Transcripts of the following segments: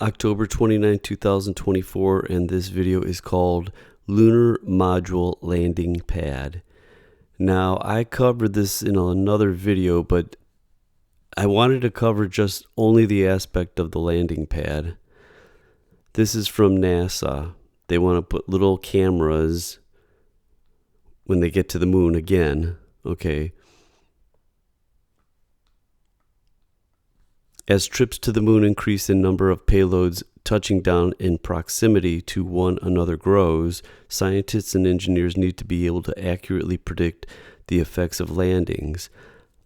October 29, 2024, and this video is called Lunar Module Landing Pad. Now, I covered this in another video, but I wanted to cover just only the aspect of the landing pad. This is from NASA. They want to put little cameras when they get to the moon again, okay? As trips to the moon increase in number of payloads touching down in proximity to one another grows, scientists and engineers need to be able to accurately predict the effects of landings.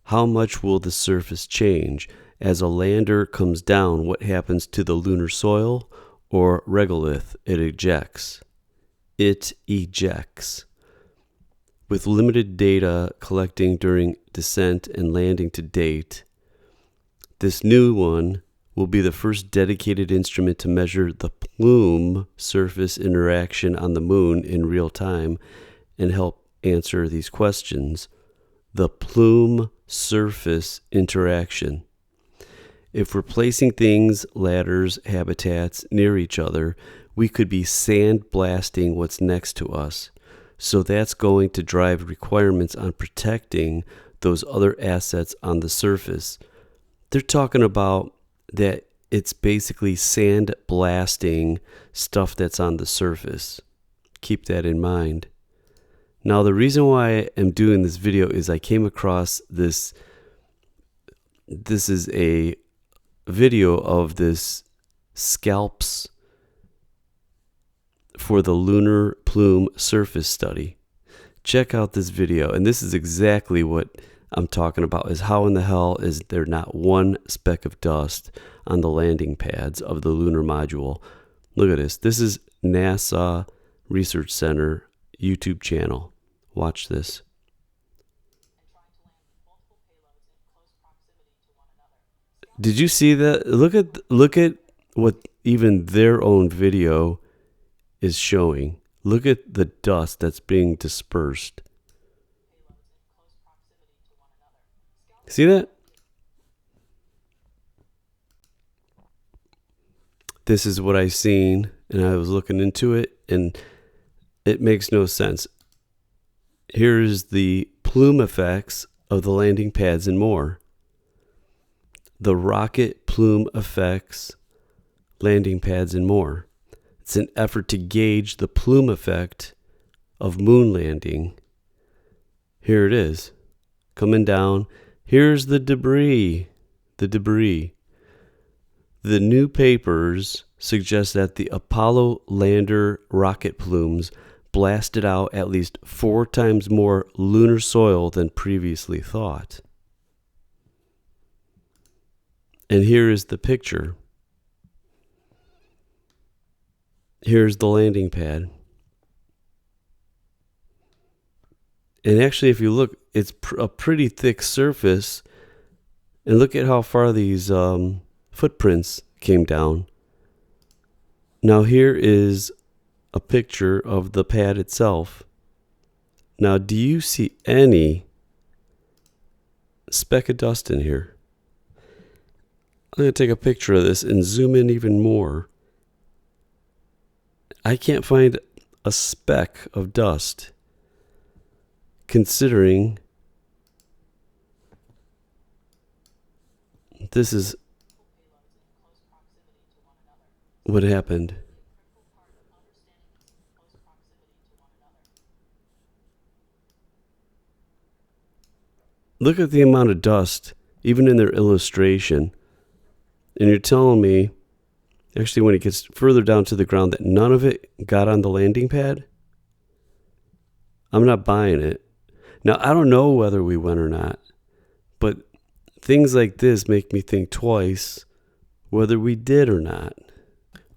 How much will the surface change? As a lander comes down, what happens to the lunar soil or regolith? It ejects. It ejects. With limited data collecting during descent and landing to date, this new one will be the first dedicated instrument to measure the plume surface interaction on the moon in real time and help answer these questions. The plume surface interaction. If we're placing things, ladders, habitats near each other, we could be sandblasting what's next to us. So that's going to drive requirements on protecting those other assets on the surface. They're talking about that it's basically sandblasting stuff that's on the surface. Keep that in mind. Now, the reason why I am doing this video is I came across this. This is a video of this scalps for the lunar plume surface study. Check out this video, and this is exactly what I'm talking about, is how in the hell is there not one speck of dust on the landing pads of the lunar module? Look at this. This is NASA Research Center YouTube channel. Watch this. Did you see that? Look at what even their own video is showing. Look at the dust that's being dispersed. See that? This is what I seen, and I was looking into it, and it makes no sense. Here's the plume effects of the landing pads and more. The rocket plume effects, landing pads and more. It's an effort to gauge the plume effect of moon landing. Here it is, coming down. Here's the debris. The new papers suggest that the Apollo lander rocket plumes blasted out at least 4 times more lunar soil than previously thought. And here is the picture. Here's the landing pad. And actually, if you look, it's a pretty thick surface. And look at how far these footprints came down. Now here is a picture of the pad itself. Now, do you see any speck of dust in here? I'm going to take a picture of this and zoom in even more. I can't find a speck of dust, considering this is what happened. Look at the amount of dust, even in their illustration. And you're telling me, actually, when it gets further down to the ground, that none of it got on the landing pad? I'm not buying it. Now, I don't know whether we went or not, but things like this make me think twice whether we did or not.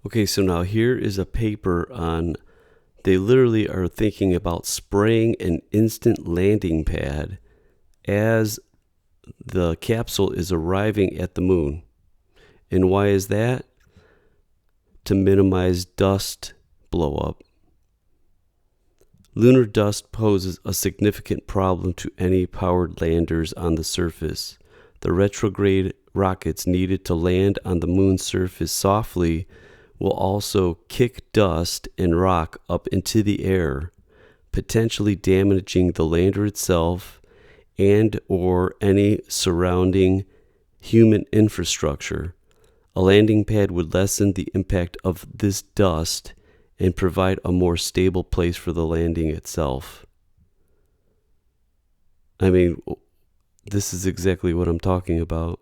Okay, so now here is a paper on, they literally are thinking about spraying an instant landing pad as the capsule is arriving at the moon. And why is that? To minimize dust blow up. Lunar dust poses a significant problem to any powered landers on the surface. The retrograde rockets needed to land on the moon's surface softly will also kick dust and rock up into the air, potentially damaging the lander itself and or any surrounding human infrastructure. A landing pad would lessen the impact of this dust and provide a more stable place for the landing itself. I mean, this is exactly what I'm talking about.